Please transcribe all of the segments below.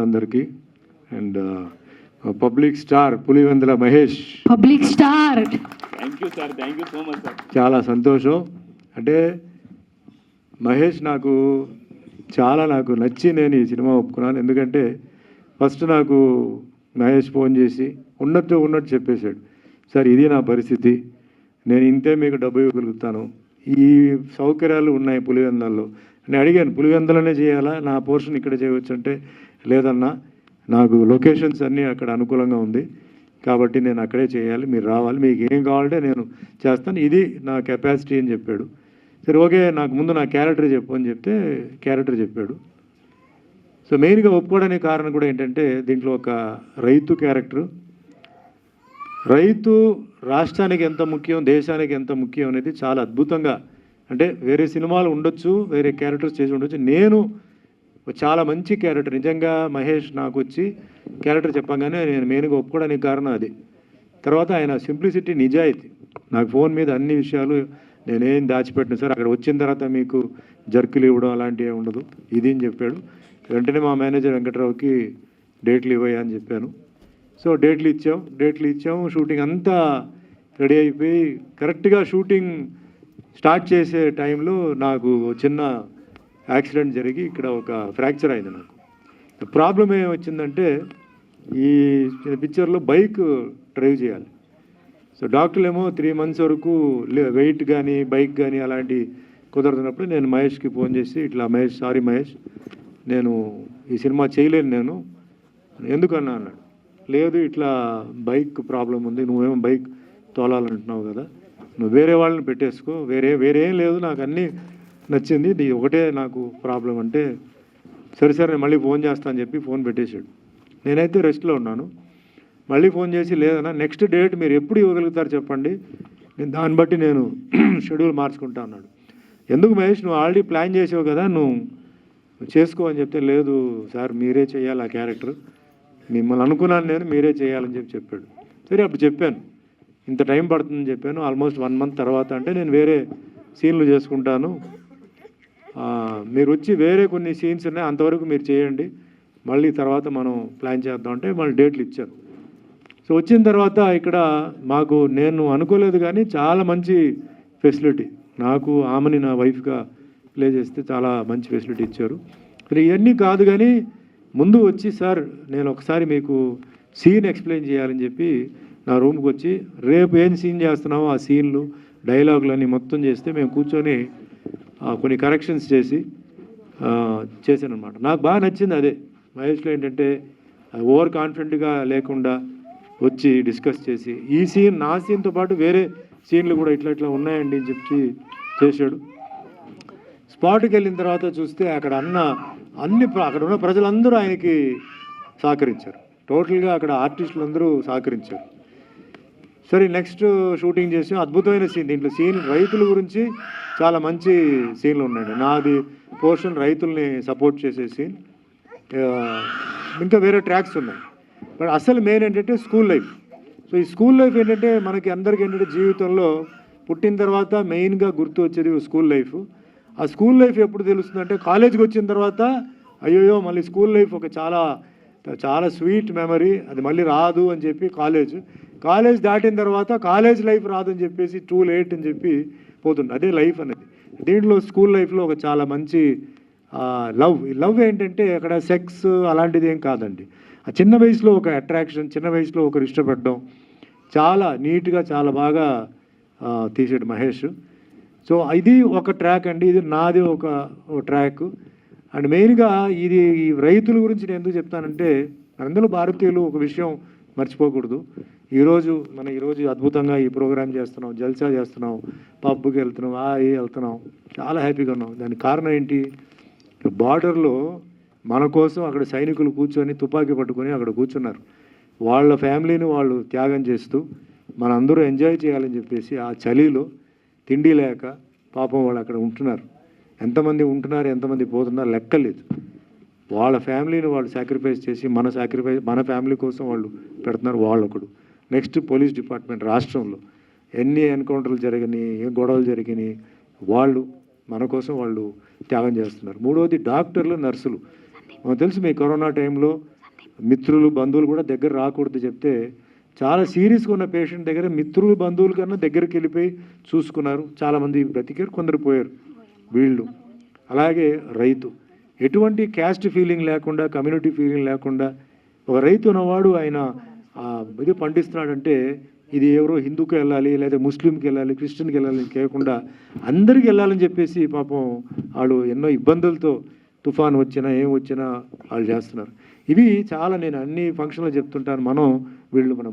అందరికీ and public star Pulivendula Mahesh, public star. Thank you sir, thank you so much sir. చాలా సంతోషం. అంటే మహేష్ నాకు నచ్చి నేను ఈ సినిమా ఒప్పుకున్నాను. ఎందుకంటే ఫస్ట్ నాకు మహేష్ ఫోన్ చేసి ఉన్నట్టు చెప్పేశాడు, సార్ ఇది నా పరిస్థితి, నేను ఇంతే మీకు డబ్బు ఇవ్వగలుగుతాను, ఈ సౌకర్యాలు ఉన్నాయి పులివెందులలో. నేను అడిగాను పులివెందులనే చేయాలా, నా పోర్షన్ ఇక్కడ చేయవచ్చు అంటే లేదన్నా, నాకు లొకేషన్స్ అన్నీ అక్కడ అనుకూలంగా ఉంది కాబట్టి నేను అక్కడే చేయాలి, మీరు రావాలి, మీకు ఏం కావాలంటే నేను చేస్తాను, ఇది నా కెపాసిటీ అని చెప్పాడు. సరే ఓకే, నాకు ముందు నా క్యారెక్టర్ చెప్పు అని చెప్తే క్యారెక్టర్ చెప్పాడు. సో మెయిన్గా ఒప్పుకోవడానికి కారణం కూడా ఏంటంటే దీంట్లో ఒక రైతు క్యారెక్టర్, రైతు రాష్ట్రానికి ఎంత ముఖ్యం, దేశానికి ఎంత ముఖ్యం అనేది చాలా అద్భుతంగా, అంటే వేరే సినిమాలు ఉండొచ్చు, వేరే క్యారెక్టర్స్ చేసి ఉండొచ్చు, నేను చాలా మంచి క్యారెక్టర్ నిజంగా మహేష్ నాకు వచ్చి క్యారెక్టర్ చెప్పగానే నేను మెయిన్గా ఒప్పుకోవడానికి కారణం అది. తర్వాత ఆయన సింప్లిసిటీ, నిజాయితీ, నాకు ఫోన్ మీద అన్ని విషయాలు నేనేం దాచిపెట్టిన సార్, అక్కడ వచ్చిన తర్వాత మీకు జర్కులు ఇవ్వడం అలాంటివి ఉండదు ఇది అని చెప్పాడు. వెంటనే మా మేనేజర్ వెంకట్రావుకి డేట్లు ఇవ్వయా అని చెప్పాను. సో డేట్లు ఇచ్చాము, షూటింగ్ అంతా రెడీ అయిపోయి కరెక్ట్గా షూటింగ్ స్టార్ట్ చేసే టైంలో నాకు చిన్న యాక్సిడెంట్ జరిగి ఇక్కడ ఒక ఫ్రాక్చర్ అయింది. నాకు ప్రాబ్లం ఏమొచ్చిందంటే ఈ పిక్చర్లో బైక్ డ్రైవ్ చేయాలి. సో డాక్టర్లు ఏమో 3 months వరకు వెయిట్ కానీ బైక్ కానీ అలాంటి కుదరదున్నప్పుడు నేను మహేష్కి ఫోన్ చేసి ఇట్లా మహేష్, సారీ మహేష్, నేను ఈ సినిమా చేయలేను, నేను ఎందుకన్నా అన్నాడు. లేదు ఇట్లా బైక్ ప్రాబ్లం ఉంది, నువ్వేమో బైక్ తోలాలంటున్నావు కదా, నువ్వు వేరే వాళ్ళని పెట్టేసుకో, వేరేం లేదు, నాకు అన్నీ నచ్చింది, ఇది ఒకటే నాకు ప్రాబ్లం అంటే సరే నేను మళ్ళీ ఫోన్ చేస్తాను అని చెప్పి ఫోన్ పెట్టేశాడు. నేనైతే రెస్ట్లో ఉన్నాను. మళ్ళీ ఫోన్ చేసి లేదన్నా నెక్స్ట్ డేట్ మీరు ఎప్పుడు ఇవ్వగలుగుతారు చెప్పండి, నేను దాన్ని బట్టి నేను షెడ్యూల్ మార్చుకుంటా అన్నాడు. ఎందుకు మహేష్, నువ్వు ఆల్రెడీ ప్లాన్ చేసావు కదా, నువ్వు చేసుకో అని చెప్తే లేదు సార్ మీరే చేయాలి ఆ క్యారెక్టర్, మిమ్మల్ని అనుకున్నాను నేను, మీరే చేయాలని చెప్పాడు. సరే అప్పుడు చెప్పాను ఇంత టైం పడుతుందని చెప్పాను. ఆల్మోస్ట్ 1 month తర్వాత అంటే నేను వేరే సీన్లు చేసుకుంటాను, మీరు వచ్చి వేరే కొన్ని సీన్స్ ఉన్నాయి అంతవరకు మీరు చేయండి, మళ్ళీ తర్వాత మనం ప్లాన్ చేద్దాం అంటే మళ్ళీ డేట్లు ఇచ్చారు. సో వచ్చిన తర్వాత ఇక్కడ మాకు నేను అనుకోలేదు కానీ చాలా మంచి ఫెసిలిటీ, నాకు ఆమెని నా వైఫ్గా ప్లే చేస్తే చాలా మంచి ఫెసిలిటీ ఇచ్చారు. మరి ఇవన్నీ కాదు కానీ ముందు వచ్చి సార్ నేను ఒకసారి మీకు సీన్ ఎక్స్ప్లెయిన్ చేయాలని చెప్పి నా రూమ్కి వచ్చి రేపు ఏం సీన్ చేస్తున్నామో ఆ సీన్లు డైలాగులు అన్నీ మొత్తం చేస్తే మేము కూర్చొని కొన్ని కరెక్షన్స్ చేశాను అనమాట. నాకు బాగా నచ్చింది అదే. మహేష్లో ఏంటంటే ఓవర్ కాన్ఫిడెంట్గా లేకుండా వచ్చి డిస్కస్ చేసి ఈ సీన్ నా సీన్తో పాటు వేరే సీన్లు కూడా ఇట్లా ఉన్నాయండి అని చెప్పి చేశాడు. స్పాట్కి వెళ్ళిన తర్వాత చూస్తే అక్కడ అక్కడ ఉన్న ప్రజలందరూ ఆయనకి సహకరించారు, టోటల్గా అక్కడ ఆర్టిస్టులు అందరూ సహకరించారు. సరే నెక్స్ట్ షూటింగ్ చేసి అద్భుతమైన సీన్, దీంట్లో సీన్ రైతుల గురించి చాలా మంచి సీన్లు ఉన్నాయండి. నాది పోర్షన్ రైతుల్ని సపోర్ట్ చేసే సీన్, ఇంకా వేరే ట్రాక్స్ ఉన్నాయి. బట్ అసలు మెయిన్ ఏంటంటే స్కూల్ లైఫ్. సో ఈ స్కూల్ లైఫ్ ఏంటంటే మనకి అందరికీ ఏంటంటే జీవితంలో పుట్టిన తర్వాత మెయిన్గా గుర్తు వచ్చేది స్కూల్ లైఫ్. ఆ స్కూల్ లైఫ్ ఎప్పుడు తెలుస్తుందంటే కాలేజ్కి వచ్చిన తర్వాత అయ్యో మళ్ళీ స్కూల్ లైఫ్ ఒక చాలా స్వీట్ మెమరీ, అది మళ్ళీ రాదు అని చెప్పి కాలేజ్ దాటిన తర్వాత కాలేజ్ లైఫ్ రాదని చెప్పేసి టూ లేట్ అని చెప్పి పోతుంది, అదే లైఫ్ అనేది. దీంట్లో స్కూల్ లైఫ్లో ఒక చాలా మంచి లవ్ ఏంటంటే అక్కడ సెక్స్ అలాంటిది ఏం కాదండి, ఆ చిన్న వయసులో ఒక అట్రాక్షన్, చిన్న వయసులో ఒకరు ఇష్టపడడం, చాలా నీట్గా చాలా బాగా తీసాడు మహేష్. సో ఇది ఒక ట్రాక్ అండి, ఇది నాది ఒక ట్రాక్. అండ్ మెయిన్గా ఇది ఈ రైతుల గురించి నేను ఎందుకు చెప్తానంటే అందులో భారతీయులు ఒక విషయం మర్చిపోకూడదు. ఈరోజు అద్భుతంగా ఈ ప్రోగ్రామ్ చేస్తున్నాం, జల్సా చేస్తున్నాం, పబ్కి వెళ్తున్నాం, వెళ్తున్నాం, చాలా హ్యాపీగా ఉన్నాం. దానికి కారణం ఏంటి, బార్డర్లో మన కోసం అక్కడ సైనికులు కూర్చొని తుపాకీ పట్టుకొని అక్కడ కూర్చున్నారు, వాళ్ళ ఫ్యామిలీని వాళ్ళు త్యాగం చేస్తూ మనందరూ ఎంజాయ్ చేయాలని చెప్పేసి ఆ చలిలో తిండి లేక పాపం వాళ్ళు అక్కడ ఉంటున్నారు. ఎంతమంది ఉంటున్నారు, ఎంతమంది పోతున్నారు లెక్కలేదు. వాళ్ళ ఫ్యామిలీని వాళ్ళు సాక్రిఫైస్ చేసి మన ఫ్యామిలీ కోసం వాళ్ళు పెడుతున్నారు. వాళ్ళొకడు. నెక్స్ట్ పోలీస్ డిపార్ట్మెంట్, రాష్ట్రంలో ఎన్ని ఎన్కౌంటర్లు జరిగినాయి, ఏ గొడవలు జరిగినాయి, వాళ్ళు మన కోసం వాళ్ళు త్యాగం చేస్తున్నారు. మూడవది డాక్టర్లు, నర్సులు, మాకు తెలుసు మీ కరోనా టైంలో మిత్రులు బంధువులు కూడా దగ్గర రాకూడదు చెప్తే చాలా సీరియస్గా ఉన్న పేషెంట్ దగ్గర మిత్రులు బంధువుల కన్నా దగ్గరికి వెళ్ళిపోయి చూసుకున్నారు. చాలామంది బ్రతికారు, కొందరు పోయారు. వీళ్ళు అలాగే రైతు ఎటువంటి క్యాస్ట్ ఫీలింగ్ లేకుండా, కమ్యూనిటీ ఫీలింగ్ లేకుండా ఒక రైతు ఉన్నవాడు ఆయన ఇది పండిస్తున్నాడంటే ఇది ఎవరో హిందూకి వెళ్ళాలి, లేదా ముస్లింకి వెళ్ళాలి, క్రిస్టియన్కి వెళ్ళాలి కేకుండా అందరికి వెళ్ళాలని చెప్పేసి పాపం వాళ్ళు ఎన్నో ఇబ్బందులతో తుఫాన్ వచ్చినా ఏం వచ్చినా వాళ్ళు చేస్తున్నారు. ఇవి చాలా నేను అన్ని ఫంక్షన్లో చెప్తుంటాను. మనం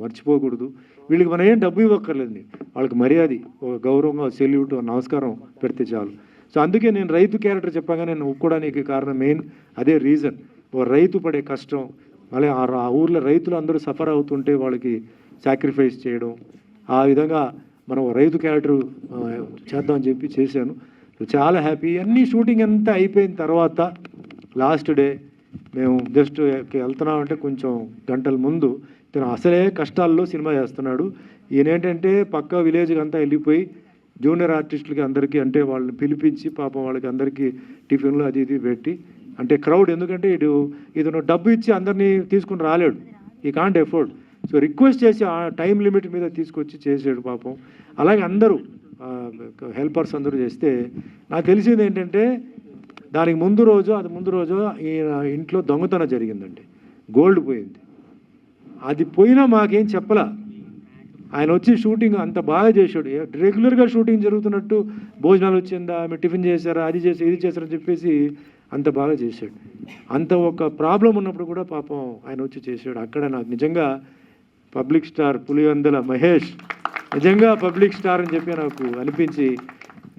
మర్చిపోకూడదు. వీళ్ళకి మనం ఏం డబ్బు ఇవ్వక్కర్లేదు, వాళ్ళకి మర్యాద, ఒక గౌరవంగా సెల్యూట్, నమస్కారం పెడితే చాలు. సో అందుకే నేను రైతు క్యారెక్టర్ చెప్పగా నేను ఒప్పుకోవడానికి కారణం మెయిన్ అదే రీజన్. ఒక రైతు పడే కష్టం, మళ్ళీ ఆ ఊర్లో రైతులు అందరూ సఫర్ అవుతుంటే వాళ్ళకి సాక్రిఫైస్ చేయడం, ఆ విధంగా మనం రైతు క్యారెక్టర్ చేద్దామని చెప్పి చేశాను. చాలా హ్యాపీ. అన్నీ షూటింగ్ అంతా అయిపోయిన తర్వాత లాస్ట్ డే మేము జస్ట్ వెళ్తున్నామంటే కొంచెం గంటల ముందు తను అసలే కష్టాల్లో సినిమా చేస్తున్నాడు. ఈయనేంటంటే పక్క విలేజ్కి అంతా వెళ్ళిపోయి జూనియర్ ఆర్టిస్టులకి అందరికీ అంటే వాళ్ళని పిలిపించి పాపం వాళ్ళకి అందరికీ టిఫిన్లు అది ఇది పెట్టి, అంటే క్రౌడ్, ఎందుకంటే ఇతను డబ్బు ఇచ్చి అందరినీ తీసుకుని రాలేడు, ఈ కాంట్ ఎఫోర్డ్. సో రిక్వెస్ట్ చేసి ఆ టైం లిమిట్ మీద తీసుకొచ్చి చేసాడు పాపం. అలాగే అందరూ హెల్పర్స్ అందరూ చేస్తే నాకు తెలిసింది ఏంటంటే దానికి ముందు రోజు ఈయన ఇంట్లో దొంగతనం జరిగిందండి, గోల్డ్ పోయింది. అది పోయినా మాకేం చెప్పలా. ఆయన వచ్చి షూటింగ్ అంత బాగా చేశాడు. రెగ్యులర్గా షూటింగ్ జరుగుతున్నట్టు భోజనాలు వచ్చిందా, మీరు టిఫిన్ చేశారా, అది చేసి ఇది చేశారని చెప్పేసి అంత బాగా చేశాడు. అంత ఒక ప్రాబ్లం ఉన్నప్పుడు కూడా పాపం ఆయన వచ్చి చేశాడు. అక్కడ నాకు నిజంగా పబ్లిక్ స్టార్ పులివెందుల మహేష్ నిజంగా పబ్లిక్ స్టార్ అని చెప్పి నాకు అనిపించి,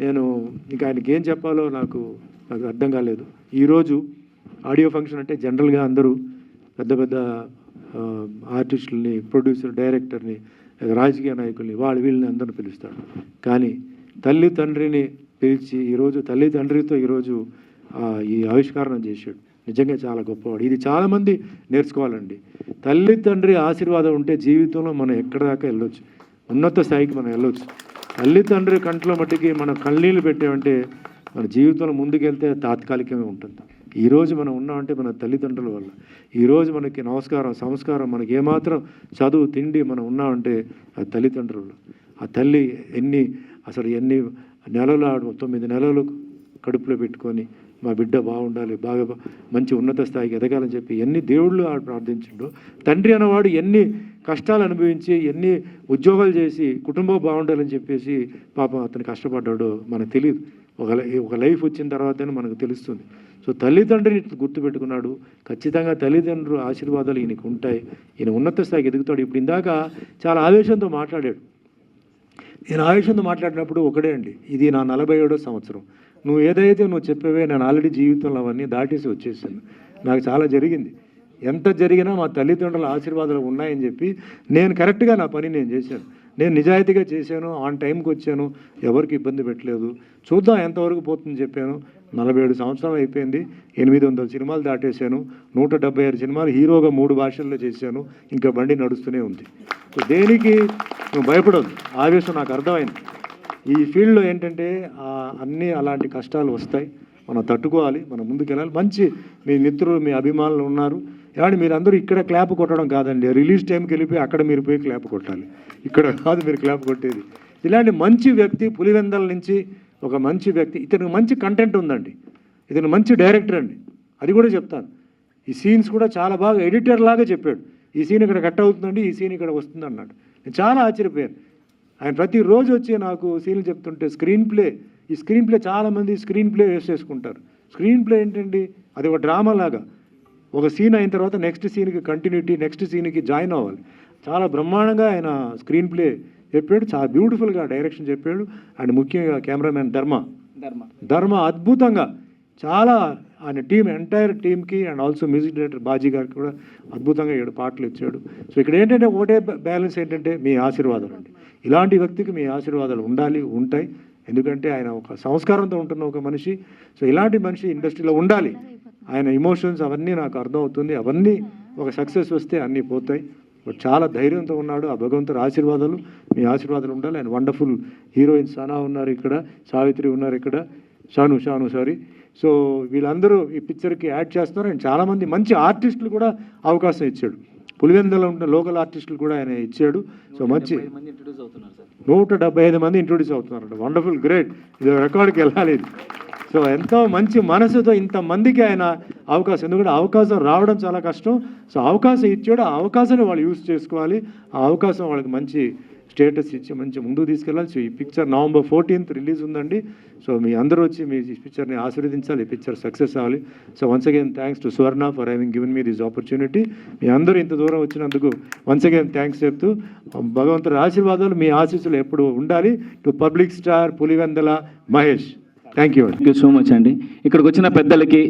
నేను ఇంకా ఆయనకి ఏం చెప్పాలో నాకు అర్థం కాలేదు. ఈరోజు ఆడియో ఫంక్షన్ అంటే జనరల్గా అందరూ పెద్ద పెద్ద ఆర్టిస్టులని, ప్రొడ్యూసర్, డైరెక్టర్ని, రాజకీయ నాయకుల్ని, వీళ్ళని అందరూ పిలుస్తాడు. కానీ తల్లి తండ్రిని పిలిచి ఈరోజు తల్లి తండ్రితో ఈరోజు ఈ ఆవిష్కరణ చేశాడు. నిజంగా చాలా గొప్పవాడు. ఇది చాలామంది నేర్చుకోవాలండి. తల్లి తండ్రి ఆశీర్వాదం ఉంటే జీవితంలో మనం ఎక్కడ దాకా వెళ్ళొచ్చు, ఉన్నత స్థాయికి మనం వెళ్ళొచ్చు. తల్లి తండ్రి కంట్లో మట్టికి మనం కన్నీళ్ళు పెట్టామంటే మన జీవితంలో ముందుకెళ్తే తాత్కాలికంగా ఉంటుంది. ఈరోజు మనం ఉన్నామంటే మన తల్లిదండ్రుల వల్ల. ఈరోజు మనకి నమస్కారం, సంస్కారం, మనకి ఏమాత్రం చదువు, తిండి మనం ఉన్నామంటే ఆ తల్లిదండ్రులు. ఆ తల్లి ఎన్ని నెలలు 9 నెలలు కడుపులో పెట్టుకొని మా బిడ్డ బాగుండాలి, బాగా మంచి ఉన్నత స్థాయికి ఎదగాలని చెప్పి ఎన్ని దేవుళ్ళు ఆడు ప్రార్థించిండో. తండ్రి అన్నవాడు ఎన్ని కష్టాలు అనుభవించి, ఎన్ని ఉద్యోగాలు చేసి కుటుంబం బాగుండాలని చెప్పేసి పాపం అతను కష్టపడ్డాడో మనకు తెలియదు. ఒక లైఫ్ వచ్చిన తర్వాతనే మనకు తెలుస్తుంది. సో తల్లిదండ్రిని గుర్తుపెట్టుకున్నాడు. ఖచ్చితంగా తల్లిదండ్రుల ఆశీర్వాదాలు ఈయనకు ఉంటాయి. ఈయన ఉన్నత స్థాయికి ఎదుగుతాడు. ఇప్పుడు ఇందాక చాలా ఆవేశంతో మాట్లాడాడు. నేను ఆవేశంతో మాట్లాడినప్పుడు ఒకటే అండి, ఇది నా 47వ సంవత్సరం. నువ్వు ఏదైతే నువ్వు చెప్పేవే నేను ఆల్రెడీ జీవితంలో అవన్నీ దాటేసి వచ్చేసాను. నాకు చాలా జరిగింది. ఎంత జరిగినా మా తల్లిదండ్రుల ఆశీర్వాదాలు ఉన్నాయని చెప్పి నేను కరెక్ట్గా నా పని నేను చేశాను. నేను నిజాయితీగా చేశాను, ఆన్ టైంకి వచ్చాను, ఎవరికి ఇబ్బంది పెట్టలేదు. చూద్దాం ఎంతవరకు పోతుందని చెప్పాను. 47 సంవత్సరాలు అయిపోయింది. 800 సినిమాలు దాటేశాను. 176 సినిమాలు హీరోగా 3 భాషల్లో చేశాను. ఇంకా బండి నడుస్తూనే ఉంది. దేనికి నువ్వు భయపడొద్దు. ఆవేశం నాకు అర్థమైంది. ఈ ఫీల్డ్లో ఏంటంటే అన్నీ అలాంటి కష్టాలు వస్తాయి, మనం తట్టుకోవాలి, మనం ముందుకెళ్ళాలి. మంచి మీ మిత్రులు, మీ అభిమానులు ఉన్నారు. ఏమంటే మీరందరూ ఇక్కడ క్లాప్ కొట్టడం కాదండి, రిలీజ్ టైంకి వెళ్ళిపోయి అక్కడ మీరు పోయి క్లాప్ కొట్టాలి. ఇక్కడ కాదు మీరు క్లాప్ కొట్టేది. ఇలాంటి మంచి వ్యక్తి పులివెందల నుంచి ఒక మంచి వ్యక్తి, ఇతనికి మంచి కంటెంట్ ఉందండి, ఇతను మంచి డైరెక్టర్ అండి, అది కూడా చెప్తాను. ఈ సీన్స్ కూడా చాలా బాగా ఎడిటర్ లాగా చెప్పాడు. ఈ సీన్ ఇక్కడ కట్ అవుతుందండి, ఈ సీన్ ఇక్కడ వస్తుంది అన్నాడు. నేను చాలా ఆశ్చర్యపోయాను. ఆయన ప్రతిరోజు వచ్చి నాకు సీన్లు చెప్తుంటే ఈ స్క్రీన్ ప్లే చాలామంది స్క్రీన్ ప్లే వేస్ట్ చేసుకుంటారు. స్క్రీన్ ప్లే ఏంటండి, అది ఒక డ్రామా లాగా. ఒక సీన్ అయిన తర్వాత నెక్స్ట్ సీన్కి కంటిన్యూటీ, నెక్స్ట్ సీన్కి జాయిన్ అవ్వాలి. చాలా బ్రహ్మాండంగా ఆయన స్క్రీన్ ప్లే చెప్పాడు, చాలా బ్యూటిఫుల్గా డైరెక్షన్ చెప్పాడు. అండ్ ముఖ్యంగా కెమెరామెన్ ధర్మ అద్భుతంగా చాలా ఆయన ఎంటైర్ టీమ్కి and also music director Baji గారికి కూడా అద్భుతంగా 7 పాటలు ఇచ్చాడు. సో ఇక్కడ ఏంటంటే ఒకటే బ్యాలెన్స్ ఏంటంటే మీ ఆశీర్వాదాలు అండి. ఇలాంటి వ్యక్తికి మీ ఆశీర్వాదాలు ఉంటాయి. ఎందుకంటే ఆయన ఒక సంస్కారంతో ఉంటున్న ఒక మనిషి. సో ఇలాంటి మనిషి ఇండస్ట్రీలో ఉండాలి. ఆయన ఇమోషన్స్ అవన్నీ నాకు అర్థమవుతుంది. అవన్నీ ఒక సక్సెస్ వస్తే అన్నీ పోతాయి. బట్ చాలా ధైర్యంతో ఉన్నాడు. ఆ భగవంతుడి ఆశీర్వాదాలు, మీ ఆశీర్వాదాలు ఉండాలి. ఆయన వండర్ఫుల్ హీరోయిన్ సనా ఉన్నారు ఇక్కడ, సావిత్రి ఉన్నారు ఇక్కడ, షాను సారీ. సో వీళ్ళందరూ ఈ పిక్చర్కి యాడ్ చేస్తున్నారు. అండ్ చాలామంది మంచి ఆర్టిస్టులు కూడా అవకాశం ఇచ్చాడు. పులివెందులో ఉన్న లోకల్ ఆర్టిస్టులు కూడా ఆయన ఇచ్చాడు. సో మంచి 175 మంది ఇంట్రొడ్యూస్ అవుతున్నారు. వండర్ఫుల్, గ్రేట్, ఇది రికార్డుకి వెళ్ళాలి ఇది. సో ఎంతో మంచి మనసుతో ఇంతమందికి ఆయన అవకాశం, ఎందుకంటే అవకాశం రావడం చాలా కష్టం. సో అవకాశం ఇచ్చాడు, ఆ అవకాశాన్ని వాళ్ళు యూజ్ చేసుకోవాలి. ఆ అవకాశం వాళ్ళకి మంచి స్టేటస్ ఇచ్చి మంచి ముందుకు తీసుకెళ్ళాలి. సో ఈ పిక్చర్ November 14th రిలీజ్ ఉందండి. సో మీ అందరూ వచ్చి మీ ఈ పిక్చర్ని ఆశీర్వదించాలి. ఈ పిక్చర్ సక్సెస్ అవ్వాలి. So once again thanks to Swarna for having given me this opportunity. మీ అందరూ ఇంత దూరం వచ్చినందుకు వన్స్ అగైన్ థ్యాంక్స్ చెప్తూ, భగవంతుడి ఆశీర్వాదాలు మీ ఆశీస్సులు ఎప్పుడు ఉండాలి. To public star Pulivendula Mahesh. Thank you so much అండి. ఇక్కడికి వచ్చిన పెద్దలకి,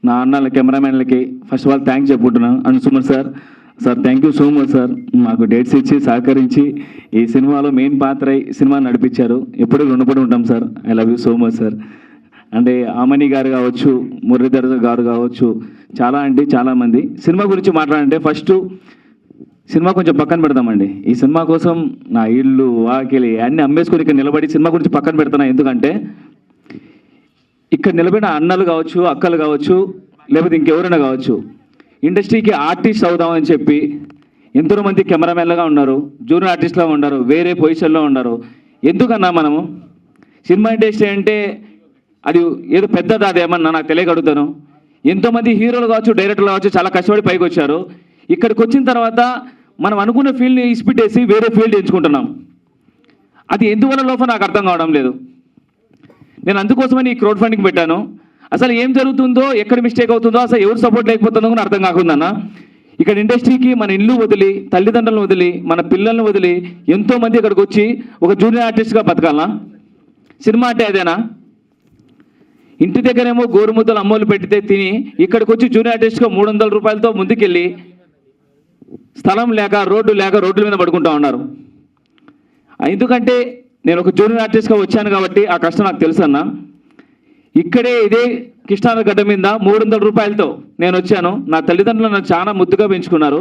నా అన్నల కెమెరామెన్లకి ఫస్ట్ ఆఫ్ ఆల్ థ్యాంక్స్ చెప్పుకుంటున్నాను. And Suman sir, thank you so much sir. మాకు డేట్స్ ఇచ్చి సహకరించి ఈ సినిమాలో మెయిన్ పాత్ర సినిమా నడిపించారు. ఎప్పుడూ రుణపడి ఉంటాం sir. I love you so much sir. అంటే ఆమని గారు కావచ్చు, మురళీధర్ గారు కావచ్చు, చాలామంది సినిమా గురించి మాట్లాడంటే ఫస్ట్ సినిమా కొంచెం పక్కన పెడతామండి. ఈ సినిమా కోసం నా ఇల్లు వాకిలి అన్నీ అమ్మేసుకొని ఇక్కడ నిలబడి సినిమా గురించి పక్కన పెడతాను. ఎందుకంటే ఇక్కడ నిలబడిన అన్నలు కావచ్చు, అక్కలు కావచ్చు, లేకపోతే ఇంకెవరైనా కావచ్చు, ఇండస్ట్రీకి ఆర్టిస్ట్ అవుదామని చెప్పి ఎంతోమంది కెమెరామెన్లుగా ఉన్నారు, జూనియర్ ఆర్టిస్ట్లా ఉన్నారు, వేరే పొజిషన్లో ఉన్నారు. ఎందుకన్నా మనము సినిమా ఇండస్ట్రీ అంటే అది ఏదో పెద్దది, అదేమన్నా నాకు తెలియగలుగుతాను. ఎంతోమంది హీరోలు కావచ్చు, డైరెక్టర్లు కావచ్చు, చాలా కష్టపడి పైకి వచ్చారు. ఇక్కడికి వచ్చిన తర్వాత మనం అనుకున్న ఫీల్డ్ని ఇసిపెట్టేసి వేరే ఫీల్డ్ ఎంచుకుంటున్నాం. అది ఎందువల్ల లోపల నాకు అర్థం కావడం లేదు. నేను అందుకోసమని ఈ క్రౌడ్ ఫండింగ్ పెట్టాను. అసలు ఏం జరుగుతుందో, ఎక్కడ మిస్టేక్ అవుతుందో, అసలు ఎవరు సపోర్ట్ లేకపోతుందో కూడా అర్థం కాకుందన్న. ఇక్కడ ఇండస్ట్రీకి మన ఇల్లు వదిలి, తల్లిదండ్రులను వదిలి, మన పిల్లల్ని వదిలి ఎంతోమంది ఇక్కడికి వచ్చి ఒక జూనియర్ ఆర్టిస్ట్గా బతకాలనా? సినిమా అంటే అదేనా? ఇంటి దగ్గరేమో గోరుముద్దలు అమ్మోలు పెట్టితే తిని ఇక్కడికి వచ్చి జూనియర్ ఆర్టిస్ట్గా 300 రూపాయలతో ముందుకెళ్ళి స్థలం లేక, రోడ్ల మీద పడుకుంటా ఉన్నారు. ఎందుకంటే నేను ఒక జూనియర్ ఆర్టిస్ట్గా వచ్చాను కాబట్టి ఆ కష్టం నాకు తెలుసు అన్న. ఇక్కడే ఇదే కృష్ణానగర్ గడ్డ మీద 300 రూపాయలతో నేను వచ్చాను. నా తల్లిదండ్రులు నన్ను చాలా ముద్దుగా పెంచుకున్నారు.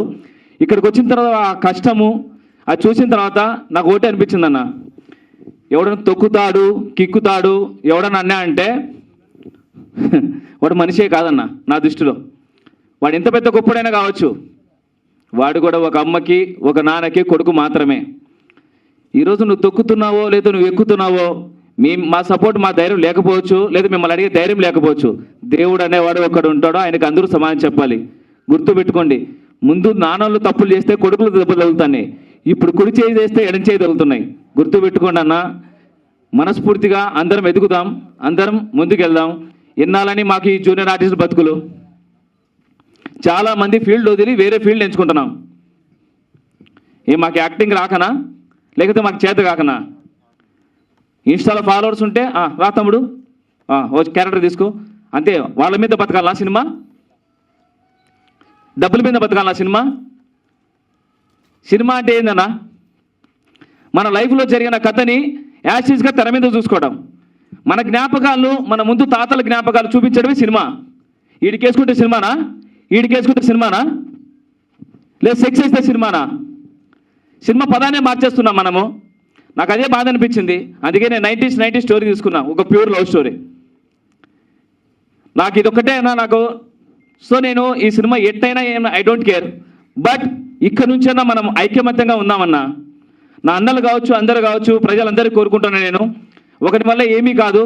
ఇక్కడికి వచ్చిన తర్వాత ఆ కష్టము అది చూసిన తర్వాత నాకు ఒకటే అనిపించిందన్న, ఎవడన్నా తొక్కుతాడు, కిక్కుతాడు, ఎవడన్నా అన్నా అంటే వాడు మనిషే కాదన్న నా దృష్టిలో. వాడు ఎంత పెద్ద గొప్పడైనా కావచ్చు, వాడు కూడా ఒక అమ్మకి, ఒక నాన్నకి కొడుకు మాత్రమే. ఈరోజు నువ్వు తొక్కుతున్నావో లేదా నువ్వు ఎక్కుతున్నావో, మా సపోర్ట్, మా ధైర్యం లేకపోవచ్చు, లేదా మిమ్మల్ని అడిగే ధైర్యం లేకపోవచ్చు. దేవుడు అనేవాడు ఒకడు ఉంటాడో, ఆయనకు అందరూ సమానం చెప్పాలి. గుర్తుపెట్టుకోండి, ముందు నాన్నలు తప్పులు చేస్తే కొడుకులు దెబ్బలు తగులుతున్నాయి, ఇప్పుడు కుడి చేయి చేస్తే ఎడం చేయి తగులుతున్నాయి. గుర్తుపెట్టుకోండి అన్న. మనస్ఫూర్తిగా అందరం ఎదుగుదాం, అందరం ముందుకెళ్దాం. ఎన్నాలని మాకు ఈ జూనియర్ ఆర్టిస్ట్ బతుకులు, చాలామంది ఫీల్డ్ వదిలి వేరే ఫీల్డ్ ఎంచుకుంటున్నాం. మాకు యాక్టింగ్ రాకనా, లేకపోతే మాకు చేత కాకనా? ఇన్స్టాలో ఫాలోవర్స్ ఉంటే రా తమ్ముడు, క్యారెక్టర్ తీసుకో, అంతే. వాళ్ళ మీద బతకాలా సినిమా? డబ్బుల మీద బతకాలా సినిమా? సినిమా అంటే ఏందన్నా? మన లైఫ్లో జరిగిన కథని యాసిడ్స్గా తెర మీద చూసుకోవడం, మన జ్ఞాపకాలు, మన ముందు తాతల జ్ఞాపకాలు చూపించడమే సినిమా. ఈడికేసుకుంటే సినిమానా? ఈడికేసుకుంటే సినిమానా? లేదు సెక్స్ వేస్తే సినిమానా? సినిమా పదానే మార్చేస్తున్నాం మనము. నాకు అదే బాధ అనిపించింది. అందుకే నేను 90s స్టోరీ తీసుకున్నా, ఒక ప్యూర్ లవ్ స్టోరీ. నాకు ఇదొక్కటే అన్నా నాకు. సో నేను ఈ సినిమా ఎట్టయినా ఐ డోంట్ కేర్, బట్ ఇక్కడ నుంచైనా మనం ఐక్యమత్యంగా ఉందామన్నా. నా అన్నలు కావచ్చు, అందరు కావచ్చు, ప్రజలందరికీ కోరుకుంటున్నాను నేను. ఒకటి వల్ల ఏమీ కాదు,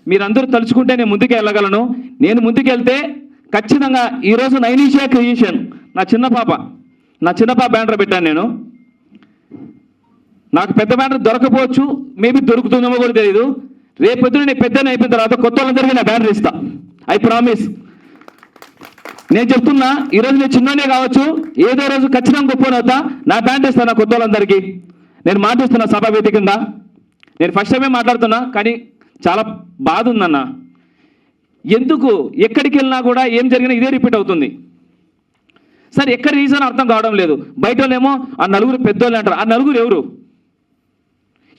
మీరందరూ తలుచుకుంటే నేను ముందుకు వెళ్ళగలను. నేను ముందుకెళ్తే ఖచ్చితంగా ఈరోజు నైనీషియా క్రియేషన్ నా చిన్న పాప బ్యానర్ పెట్టాను నేను. నాకు పెద్ద బ్యానర్ దొరకపోవచ్చు, మేబీ దొరుకుతుందేమో కూడా తెలియదు. రేపొద్దున నేను పెద్దనే అయిపోయిన తర్వాత కొత్త వాళ్ళందరికీ నా బ్యానర్ ఇస్తా, ఐ ప్రామిస్. నేను చెప్తున్నా, ఈరోజు నేను చిన్ననే కావచ్చు, ఏదో రోజు ఖచ్చితంగా గొప్పనవుతా, నా బ్యానర్ ఇస్తాను నా కొత్త వాళ్ళందరికీ. నేను మాటిస్తున్నా సభావేదికంగా. నేను ఫస్ట్ టైమే మాట్లాడుతున్నా, కానీ చాలా బాధ ఉందన్న. ఎందుకు ఎక్కడికి వెళ్ళినా కూడా ఏం జరిగినా ఇదే రిపీట్ అవుతుంది. సరే ఎక్కడ రీజన్ అర్థం కావడం లేదు. బయట వాళ్ళేమో ఆ నలుగురు పెద్దోళ్ళు అంటారు. ఆ నలుగురు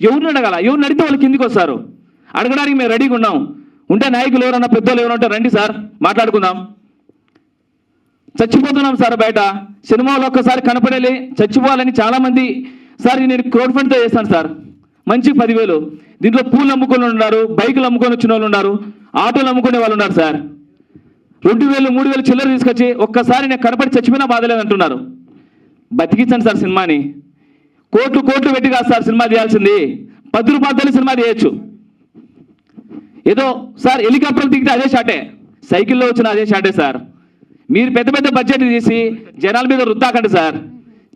ఎవరిని అడగాల? ఎవరిని అడిగితే వాళ్ళు కిందికి వస్తారు. అడగడానికి మేము రెడీగా ఉన్నాం. ఉంటే నాయకులు ఎవరన్నా, పెద్దోళ్ళు ఎవరంటే రండి సార్, మాట్లాడుకుందాం. చచ్చిపోతున్నాం సార్ బయట. సినిమాలో ఒక్కసారి కనపడేది చచ్చిపోవాలని చాలామంది. సార్ నేను క్రౌడ్ ఫండ్తో చేస్తాను సార్, మంచి 10,000. దీంట్లో పూలు అమ్ముకొని ఉన్నారు, బైకులు అమ్ముకొని వచ్చిన వాళ్ళు ఉన్నారు. ఆటోలు అమ్ముకునే వాళ్ళు ఉన్నారు సార్. 2,000 3,000 చిల్లర తీసుకొచ్చి ఒక్కసారి నేను కనపడి చచ్చిపోయినా బాధలేదంటున్నారు. బతికించండి సార్ సినిమాని. కోట్లు పెట్టి కాదు సార్ సినిమా తీయాల్సింది. 10 రూపాయలతో సినిమా తీయచ్చు. ఏదో సార్ హెలికాప్టర్ దిగితే అదే షాటే, సైకిల్లో వచ్చిన అదే షాటే సార్. మీరు పెద్ద బడ్జెట్ తీసి జనాల మీద రుద్దాకండి సార్.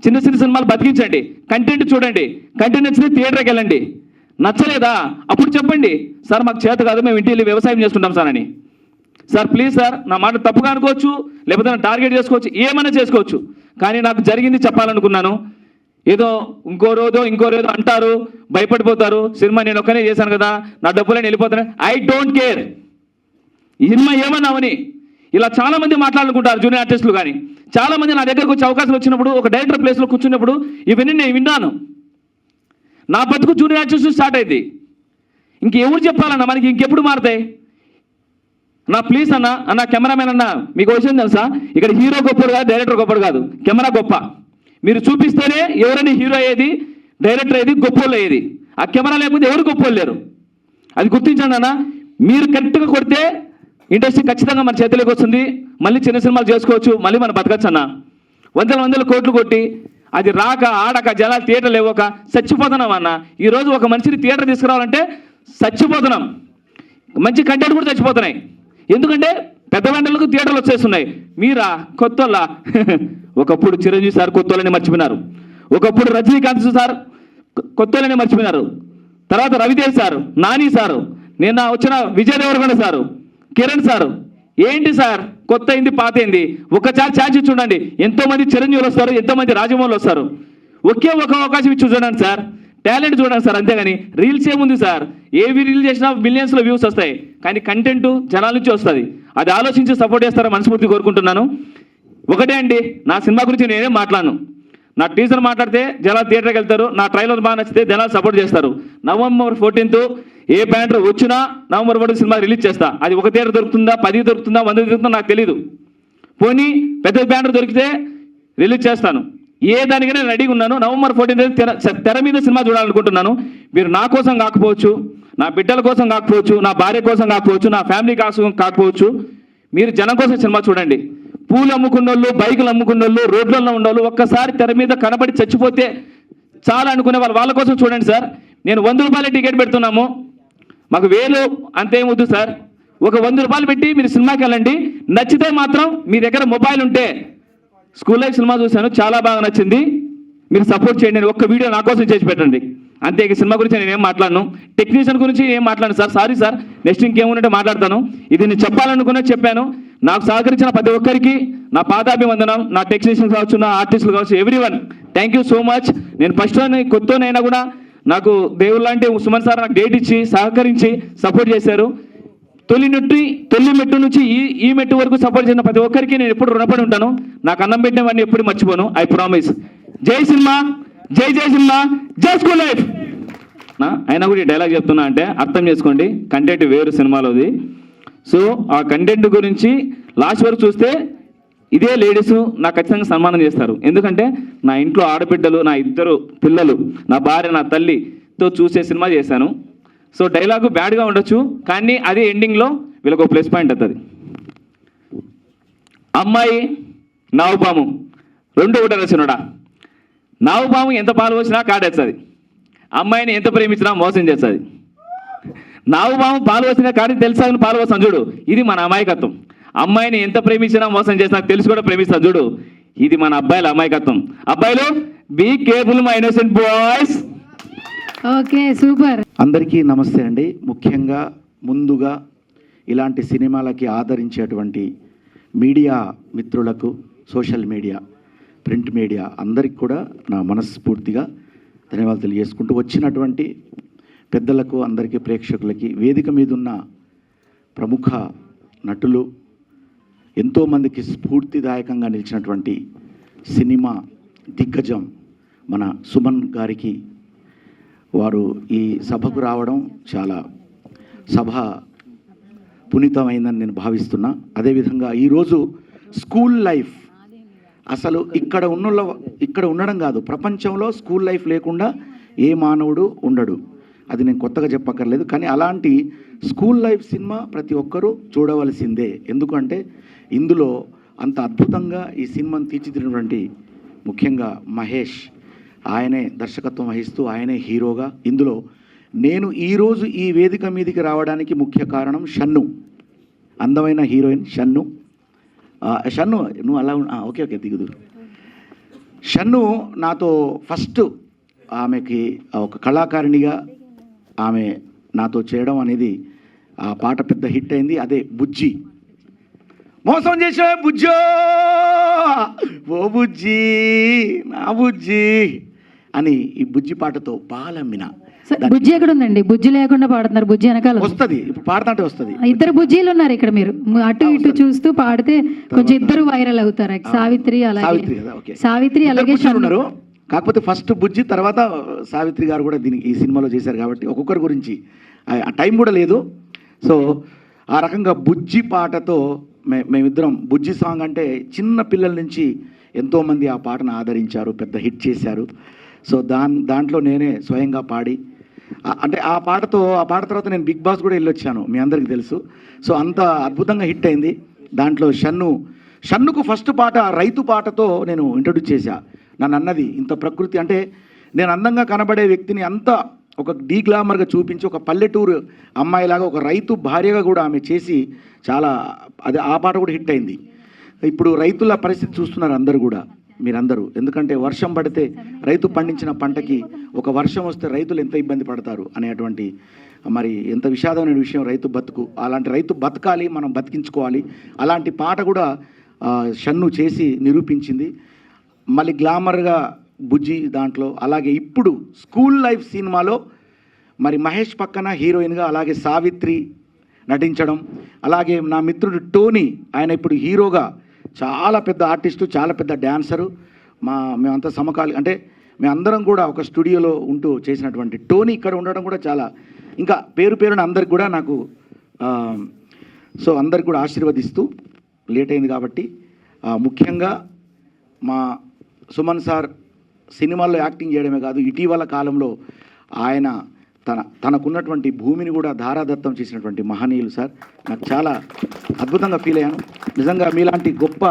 చిన్న సినిమాలు బతికించండి. కంటెంట్ చూడండి. కంటెంట్ నచ్చితే థియేటర్కి వెళ్ళండి. నచ్చలేదా అప్పుడు చెప్పండి సార్ మాకు చేత కాదు, మేము ఇంటికి వ్యవసాయం చేసుకుంటాం సార్ అని. సార్ ప్లీజ్ సార్, నా మాట తప్పుగా అనుకోవచ్చు, లేకపోతే నా టార్గెట్ చేసుకోవచ్చు, ఏమైనా చేసుకోవచ్చు, కానీ నాకు జరిగింది చెప్పాలనుకున్నాను. ఏదో ఇంకో రోజు అంటారు, భయపడిపోతారు. సినిమా నేను ఒక్కనే చేశాను కదా, నా డబ్బులని వెళ్ళిపోతాను. I don't care. ఈ సినిమా ఏమన్నామని ఇలా చాలామంది మాట్లాడుకుంటారు, జూనియర్ ఆర్టిస్టులు కానీ. చాలామంది నా దగ్గరకు వచ్చే అవకాశం వచ్చినప్పుడు, ఒక డైరెక్టర్ ప్లేస్లో కూర్చున్నప్పుడు ఇవన్నీ నేను విన్నాను. నా బతుకు జూనియర్ ఆర్టిస్ట్ స్టార్ట్ అయింది. ఇంకెవరు చెప్పాలన్నా మనకి, ఇంకెప్పుడు మారుతాయి నా? ప్లీజ్ అన్న కెమెరామెన్ అన్న, మీకు విషయం తెలుసా, ఇక్కడ హీరో గొప్పడు కాదు, డైరెక్టర్ గొప్పడు కాదు, కెమెరా గొప్ప. మీరు చూపిస్తేనే ఎవరైనా హీరో అయ్యేది, డైరెక్టర్ అయ్యేది, గొప్పోళ్ళు అయ్యేది. ఆ కెమెరా లేకపోతే ఎవరు గొప్పోళ్ళు లేరు. అది గుర్తించండి అన్న. మీరు కరెక్ట్గా కొడితే ఇండస్ట్రీ ఖచ్చితంగా మన చేతిలోకి వస్తుంది. మళ్ళీ చిన్న సినిమాలు చేసుకోవచ్చు, మళ్ళీ మనం బతకచ్చు అన్న. వందల కోట్లు కొట్టి అది రాక ఆడక జనాలు థియేటర్లు ఇవ్వక చచ్చిపోతున్నాం అన్న. ఈరోజు ఒక మనిషిని థియేటర్ తీసుకురావాలంటే చచ్చిపోతున్నాం. మంచి కంటెంట్ కూడా చచ్చిపోతున్నాయి. ఎందుకంటే పెద్ద వెంటలకు థియేటర్లు వచ్చేస్తున్నాయి. మీరా కొత్తోళ్ళ? ఒకప్పుడు చిరంజీవి సార్ కొత్తోళ్ళని మర్చిపోయినారు. ఒకప్పుడు రజనీకాంత్ సార్ కొత్తోళ్ళని మర్చిపోయినారు. తర్వాత రవితేజ్ సారు, నాని సారు, నిన్న వచ్చిన విజయ్ దేవరకొండ సారు, కిరణ్ సారు. ఏంటి సార్ కొత్త అయింది పాత అయింది? ఒకసారి ఛాన్స్ చూడండి. ఎంతోమంది చిరంజీవులు వస్తారు, ఎంతోమంది రాజమౌళి వస్తారు. ఒకే ఒక అవకాశం ఇచ్చి చూడండి సార్. టాలెంట్ చూడండి సార్, అంతేగాని రీల్స్ ఏముంది సార్? ఏవి రీల్ చేసినా మిలియన్స్లో వ్యూస్ వస్తాయి, కానీ కంటెంట్ జనాల నుంచి వస్తుంది. అది ఆలోచించి సపోర్ట్ చేస్తారని మనస్ఫూర్తి కోరుకుంటున్నాను. ఒకటే అండి, నా సినిమా గురించి నేనేం మాట్లాడను. నా టీజర్ మాట్లాడితే జనాలు థియేటర్కి వెళ్తారు, నా ట్రైలర్ బాగా నచ్చితే జనాలు సపోర్ట్ చేస్తారు. November 14th ఏ బ్యానర్ వచ్చినా November 14 సినిమా రిలీజ్ చేస్తా. అది ఒక థియేటర్ దొరుకుతుందా, 10 దొరుకుతుందా, 100 దొరుకుతుందా నాకు తెలీదు. పోనీ పెద్ద బ్యానర్ దొరికితే రిలీజ్ చేస్తాను. ఏ దానికైనా రెడీగా ఉన్నాను. November 14 తెర మీద సినిమా చూడాలనుకుంటున్నాను. మీరు నా కోసం కాకపోవచ్చు, నా బిడ్డల కోసం కాకపోవచ్చు, నా భార్య కోసం కాకపోవచ్చు, నా ఫ్యామిలీ కోసం కాకపోవచ్చు, మీరు జనం కోసం సినిమా చూడండి. పూలు అమ్ముకున్నోళ్ళు, బైకులు అమ్ముకున్నోళ్ళు, రోడ్లలో ఉన్నోళ్ళు ఒక్కసారి తెర మీద కనబడి చచ్చిపోతే చాలా అనుకునే వాళ్ళ కోసం చూడండి సార్. నేను 100 రూపాయల టికెట్ పెడుతున్నాము, మాకు 1000 అంతేమొద్దు సార్. ఒక 100 రూపాయలు పెట్టి మీరు సినిమాకి వెళ్ళండి. నచ్చితే మాత్రం మీ దగ్గర మొబైల్ ఉంటే, స్కూల్ లైఫ్ సినిమా చూశాను, చాలా బాగా నచ్చింది, మీరు సపోర్ట్ చేయండి. ఒక్క వీడియో నా కోసం చేసి పెట్టండి అంతే. ఈ సినిమా గురించి నేను ఏం మాట్లాడను, టెక్నీషియన్ గురించి ఏం మాట్లాడను సార్. సారీ సార్, నెక్స్ట్ ఇంకేముంటే మాట్లాడతాను. ఇది నేను చెప్పాలనుకునే చెప్పాను. నాకు సహకరించిన ప్రతి ఒక్కరికి నా పాదాభివందనం. నా టెక్నీషియన్స్ కావచ్చు, నా ఆర్టిస్టులు కావచ్చు, everyone thank you so much. నేను ఫస్ట్ కొత్తనైనా కూడా నాకు దేవుడు లాంటి సుమన్ సార్ నాకు డేట్ ఇచ్చి సహకరించి సపోర్ట్ చేశారు. తొలి మెట్టు నుంచి ఈ మెట్టు వరకు సపోర్ట్ చేసిన ప్రతి ఒక్కరికి నేను ఎప్పుడు రుణపడి ఉంటాను. నాకు అన్నం పెట్టినవన్నీ ఎప్పుడు మర్చిపోను. I promise. జై సినిమా, జై సినిమా, జై స్కూల్ లైఫ్. అయినా కూడా ఈ డైలాగ్ చెప్తున్నా అంటే అర్థం చేసుకోండి, కంటెంట్ వేరు సినిమాలోది. సో ఆ కంటెంట్ గురించి లాస్ట్ వరకు చూస్తే ఇదే లేడీస్ నాకు ఖచ్చితంగా సన్మానం చేస్తారు. ఎందుకంటే నా ఇంట్లో ఆడబిడ్డలు, నా 2 పిల్లలు, నా భార్య, నా తల్లితో చూసే సినిమా చేశాను. సో డైలాగు బ్యాడ్గా ఉండొచ్చు, కానీ అది ఎండింగ్లో వీళ్ళకు ఒక ప్లస్ పాయింట్ అవుతుంది. అమ్మాయి నావుపాము 2 ఒకటే రచనడా. నావుపాము ఎంత పాలు వచ్చినా కాడేస్తుంది, అమ్మాయిని ఎంత ప్రేమించినా మోసం చేస్తుంది. నావుపాము పాలు వచ్చినా కాడి తెలుసా పాలు వస్తాను చూడు, ఇది మన అమాయకత్వం. అమ్మాయిని ఎంత ప్రేమించినా మోసం చేసినా తెలిసి కూడా ప్రేమిస్తాను చూడు, ఇది మన అబ్బాయిల అమాయకత్వం. అబ్బాయిలు be careful my innocent boys. Okay, super. అందరికీ నమస్తే అండి. ముఖ్యంగా ముందుగా ఇలాంటి సినిమాలకి ఆదరించేటువంటి మీడియా మిత్రులకు, సోషల్ మీడియా, ప్రింట్ మీడియా అందరికి కూడా నా మనస్ఫూర్తిగా ధన్యవాదాలు తెలియజేసుకుంటూ, వచ్చినటువంటి పెద్దలకు, అందరికీ, ప్రేక్షకులకి, వేదిక మీద ఉన్న ప్రముఖ నటులు, ఎంతోమందికి స్ఫూర్తిదాయకంగా నిలిచినటువంటి సినిమా దిగ్గజం మన సుమన్ గారికి, వారు ఈ సభకు రావడం చాలా సభ పునీతమైందని నేను భావిస్తున్నా. అదేవిధంగా ఈరోజు స్కూల్ లైఫ్, అసలు ఇక్కడ ఉండడం కాదు, ప్రపంచంలో స్కూల్ లైఫ్ లేకుండా ఏ మానవుడు ఉండడు. అది నేను కొత్తగా చెప్పక్కర్లేదు. కానీ అలాంటి స్కూల్ లైఫ్ సినిమా ప్రతి ఒక్కరూ చూడవలసిందే. ఎందుకంటే ఇందులో అంత అద్భుతంగా ఈ సినిమాను తీర్చిదిద్దినటువంటి ముఖ్యంగా మహేష్, ఆయనే దర్శకత్వం వహిస్తూ ఆయనే హీరోగా. ఇందులో నేను ఈరోజు ఈ వేదిక మీదకి రావడానికి ముఖ్య కారణం షన్ను, అందమైన హీరోయిన్ షన్ను. షన్ను నువ్వు అలా ఓకే ఓకే దిగుదు. షన్ను నాతో ఫస్ట్ ఆమెకి ఒక కళాకారిణిగా ఆమె నాతో చేయడం అనేది ఆ పాట పెద్ద హిట్ అయింది. అదే బుజ్జి. మోసం చేసావే బుజ్జో, ఓ బుజ్జి నా బుజ్జి అని ఈ బుజ్జి పాటతో పాలమ్మిన. బుజ్జి ఎక్కడ ఉందండి? బుజ్జి లేకుండా పాడుతున్నారు. బుజ్జి వెనకాల వస్తుంది, ఇప్పుడు పాడుతుంటే వస్తుంది. ఇద్దరు బుజ్జీలు ఉన్నారు ఇక్కడ. మీరు అటు ఇటు చూస్తూ పాడితే కొంచెం ఇద్దరు వైరల్ అవుతారు. సావిత్రి సావిత్రి కదా, ఓకే. సావిత్రి అలాగే ఉన్నారు. కాకపోతే ఫస్ట్ బుజ్జి, తర్వాత సావిత్రి గారు కూడా దీనికి ఈ సినిమాలో చేశారు కాబట్టి ఒక్కొక్కరి గురించి టైం కూడా లేదు. సో ఆ రకంగా బుజ్జి పాటతో మేమిద్దరం, బుజ్జి సాంగ్ అంటే చిన్న పిల్లల నుంచి ఎంతోమంది ఆ పాటను ఆదరించారు, పెద్ద హిట్ చేశారు. సో దాంట్లో నేనే స్వయంగా పాడి, అంటే ఆ పాట తర్వాత నేను బిగ్ బాస్ కూడా వెళ్ళొచ్చాను, మీ అందరికీ తెలుసు. సో అంత అద్భుతంగా హిట్ అయింది. దాంట్లో షన్నుకు ఫస్ట్ పాట రైతు పాటతో నేను ఇంట్రొడ్యూస్ చేశా. నన్ను అన్నది, ఇంత ప్రకృతి అంటే నేను అందంగా కనబడే వ్యక్తిని అంత ఒక డీగ్లామర్గా చూపించి ఒక పల్లెటూరు అమ్మాయిలాగా ఒక రైతు భార్యగా కూడా ఆమె చేసి చాలా ఆ పాట కూడా హిట్ అయింది. ఇప్పుడు రైతుల పరిస్థితి చూస్తున్నారు అందరూ కూడా, మీరందరూ. ఎందుకంటే వర్షం పడితే రైతు పండించిన పంటకి ఒక వర్షం వస్తే రైతులు ఎంత ఇబ్బంది పడతారు అనేటువంటి, మరి ఎంత విషాదమైన విషయం రైతు బతుకు. అలాంటి రైతు బతకాలి, మనం బతికించుకోవాలి. అలాంటి పాట కూడా షన్ను చేసి నిరూపించింది. మళ్ళీ గ్లామర్గా బుజ్జి దాంట్లో. అలాగే ఇప్పుడు స్కూల్ లైఫ్ సినిమాలో మరి మహేష్ పక్కన హీరోయిన్గా, అలాగే సావిత్రి నటించడం, అలాగే నా మిత్రుడు టోనీ, ఆయన ఇప్పుడు హీరోగా, చాలా పెద్ద ఆర్టిస్టు, చాలా పెద్ద డ్యాన్సరు. మేమంతా సమకాలి అంటే మేమందరం కూడా ఒక స్టూడియోలో ఉంటూ చేసినటువంటి టోనీ ఇక్కడ ఉండడం కూడా చాలా, ఇంకా పేరున అందరికి కూడా నాకు సో అందరికి కూడా ఆశీర్వదిస్తూ లేట్ అయింది కాబట్టి, ముఖ్యంగా మా సుమన్ సార్ సినిమాల్లో యాక్టింగ్ చేయడమే కాదు, ఇటీవల కాలంలో ఆయన తనకున్నటువంటి భూమిని కూడా ధారాదత్తం చేసినటువంటి మహనీయులు సార్. నాకు చాలా అద్భుతంగా ఫీల్ అయ్యాను నిజంగా. మీలాంటి గొప్ప,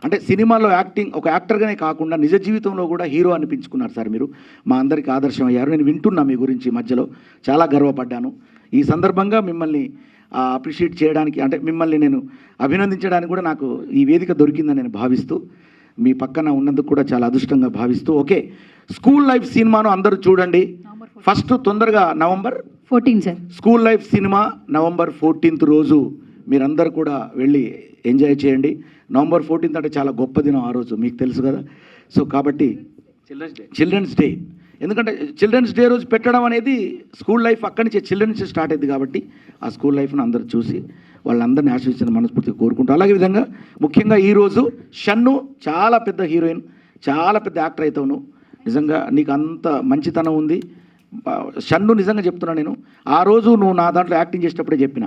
అంటే సినిమాలో యాక్టింగ్ ఒక యాక్టర్గానే కాకుండా నిజ జీవితంలో కూడా హీరో అనిపించుకున్నారు సార్. మీరు మా అందరికీ ఆదర్శం అయ్యారు. నేను వింటున్నా మీ గురించి మధ్యలో, చాలా గర్వపడ్డాను. ఈ సందర్భంగా మిమ్మల్ని అప్రిషియేట్ చేయడానికి, అంటే మిమ్మల్ని నేను అభినందించడానికి కూడా నాకు ఈ వేదిక దొరికిందని నేను భావిస్తూ, మీ పక్కన ఉన్నందుకు కూడా చాలా అదృష్టంగా భావిస్తూ, ఓకే. స్కూల్ లైఫ్ సినిమాను అందరూ చూడండి. ఫస్ట్ తొందరగా November 14 sir school life cinema. November 14th రోజు మీరందరూ కూడా వెళ్ళి ఎంజాయ్ చేయండి. November 14th అంటే చాలా గొప్ప దినం ఆ రోజు, మీకు తెలుసు కదా. సో కాబట్టి చిల్డ్రన్స్ డే, ఎందుకంటే చిల్డ్రన్స్ డే రోజు పెట్టడం అనేది స్కూల్ లైఫ్ అక్కడి నుంచి చిల్డ్రన్స్ నుంచి స్టార్ట్ అయింది కాబట్టి ఆ స్కూల్ లైఫ్ను అందరూ చూసి వాళ్ళందరినీ ఆశీర్వదించిన మనస్ఫూర్తిగా కోరుకుంటూ, అలాగే విధంగా ముఖ్యంగా ఈరోజు షన్ను చాలా పెద్ద హీరోయిన్, చాలా పెద్ద యాక్టర్ అవుతావు. నిజంగా నీకు అంత మంచితనం ఉంది షన్ను. నిజంగా చెప్తున్నా, నేను ఆ రోజు నువ్వు నా దాంట్లో యాక్టింగ్ చేసేటప్పుడే చెప్పిన,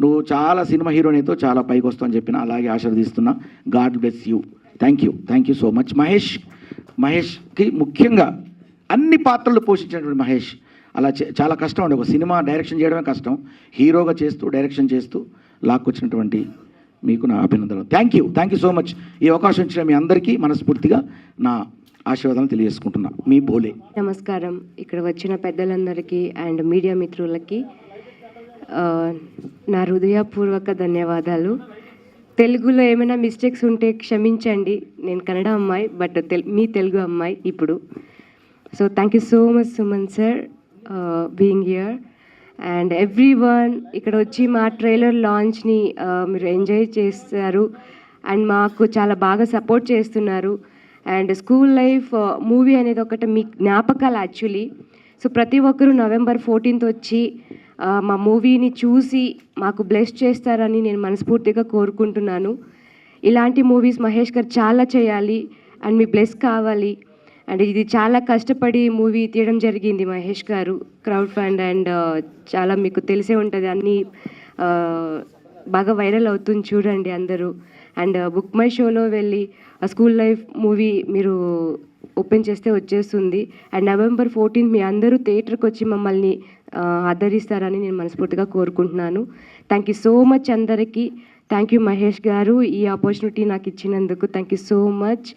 నువ్వు చాలా సినిమా హీరోయిన్ అయితే చాలా పైకి వస్తావు అని చెప్పిన. అలాగే ఆశీర్వదిస్తున్నా. God bless you. Thank you so much. మహేష్కి ముఖ్యంగా అన్ని పాత్రలు పోషించినటువంటి మహేష్, అలా చాలా కష్టం అండి. ఒక సినిమా డైరెక్షన్ చేయడమే కష్టం, హీరోగా చేస్తూ డైరెక్షన్ చేస్తూ లాక్కొచ్చినటువంటి మీకు నా అభినందనలు. Thank you so much. ఈ అవకాశం ఇచ్చిన మీ అందరికీ మనస్ఫూర్తిగా నా ఆశీర్వాదాలు తెలియజేసుకుంటున్నా. మీ బోలే. నమస్కారం. ఇక్కడ వచ్చిన పెద్దలందరికీ అండ్ మీడియా మిత్రులకి నా హృదయపూర్వక ధన్యవాదాలు. తెలుగులో ఏమైనా మిస్టేక్స్ ఉంటే క్షమించండి. నేను కన్నడ అమ్మాయి, బట్ మీ తెలుగు అమ్మాయి ఇప్పుడు. So thank you so much Suman sir being here and everyone. ఇక్కడ వచ్చి మా ట్రైలర్ లాంచ్ని మీరు ఎంజాయ్ చేస్తారు అండ్ మాకు చాలా బాగా సపోర్ట్ చేస్తున్నారు. అండ్ స్కూల్ లైఫ్ మూవీ అనేది ఒకటి మీ జ్ఞాపకాలు యాక్చువల్లీ. సో ప్రతి ఒక్కరూ November 14th వచ్చి మా మూవీని చూసి మాకు బ్లెస్ చేస్తారని నేను మనస్ఫూర్తిగా కోరుకుంటున్నాను. ఇలాంటి మూవీస్ మహేష్ గారు చాలా చేయాలి అండ్ మీ బ్లెస్ కావాలి. అండ్ ఇది చాలా కష్టపడి మూవీ తీయడం జరిగింది మహేష్ గారు. క్రౌడ్ ఫండ్ అండ్ చాలా మీకు తెలిసే ఉంటుంది, అన్నీ బాగా వైరల్ అవుతుంది, చూడండి అందరూ. అండ్ బుక్ మై షోలో వెళ్ళి స్కూల్ లైఫ్ మూవీ మీరు ఓపెన్ చేస్తే వచ్చేస్తుంది. అండ్ November 14 మీ అందరూ థియేటర్కి వచ్చి మమ్మల్ని ఆదరిస్తారని నేను మనస్ఫూర్తిగా కోరుకుంటున్నాను. థ్యాంక్ యూ సో మచ్ అందరికీ. థ్యాంక్ యూ మహేష్ గారు, ఈ ఆపర్చునిటీ నాకు ఇచ్చినందుకు. Thank you so much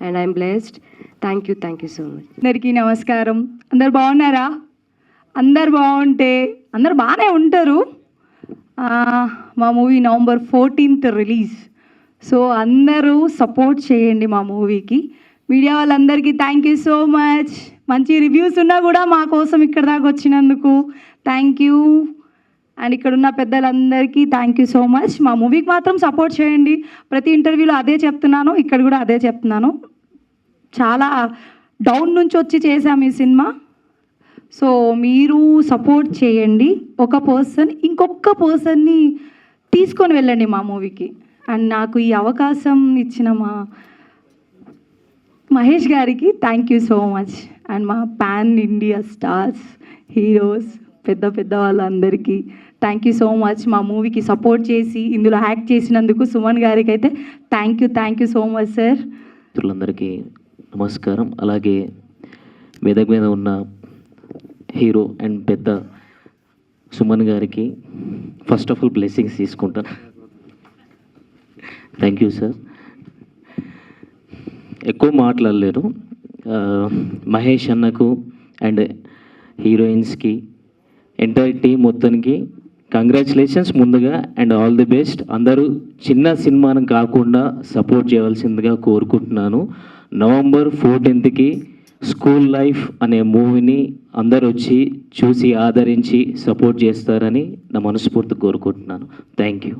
and I'm blessed. Thank you so much. అందరికీ నమస్కారం. అందరు బాగున్నారా? అందరు బాగుంటే అందరు బాగానే ఉంటారు. మా movie November 14th release. So అందరూ సపోర్ట్ చేయండి మా మూవీకి. మీడియా వాళ్ళందరికీ థ్యాంక్ యూ సో మచ్. మంచి రివ్యూస్ ఉన్నా కూడా మా కోసం ఇక్కడ దాకా వచ్చినందుకు థ్యాంక్ యూ. అండ్ ఇక్కడ ఉన్న పెద్దలందరికీ థ్యాంక్ యూ సో మచ్. మా మూవీకి మాత్రం సపోర్ట్ చేయండి. ప్రతి ఇంటర్వ్యూలో అదే చెప్తున్నాను, ఇక్కడ కూడా అదే చెప్తున్నాను. చాలా డౌన్ నుంచి వచ్చి చేసాము ఈ సినిమా. సో మీరు సపోర్ట్ చేయండి. ఒక పర్సన్ ఇంకొక పర్సన్ని తీసుకొని వెళ్ళండి మా మూవీకి. అండ్ నాకు ఈ అవకాశం ఇచ్చిన మా మహేష్ గారికి thank you so much. And మా పాన్ ఇండియా స్టార్స్, హీరోస్, పెద్ద వాళ్ళందరికీ థ్యాంక్ యూ సో మచ్. మా మూవీకి సపోర్ట్ చేసి ఇందులో యాక్ట్ చేసినందుకు సుమన్ గారికి అయితే thank you so much sir. మిత్రులందరికీ నమస్కారం. అలాగే మెదక్ మీద ఉన్న హీరో అండ్ పెద్ద సుమన్ గారికి ఫస్ట్ ఆఫ్ ఆల్ బ్లెస్సింగ్స్ తీసుకుంటాను. Thank you sir. ఎక్కువ మాట్లాడలేరు. మహేష్ అన్నకు అండ్ హీరోయిన్స్కి ఎంటైర్ టీం మొత్తానికి కంగ్రాచులేషన్స్ ముందుగా అండ్ ఆల్ ది బెస్ట్. అందరూ చిన్న సినిమాను కాకుండా సపోర్ట్ చేయవలసిందిగా కోరుకుంటున్నాను. November 14th స్కూల్ లైఫ్ అనే మూవీని అందరూ వచ్చి చూసి ఆదరించి సపోర్ట్ చేస్తారని నా మనస్ఫూర్తి కోరుకుంటున్నాను. Thank you.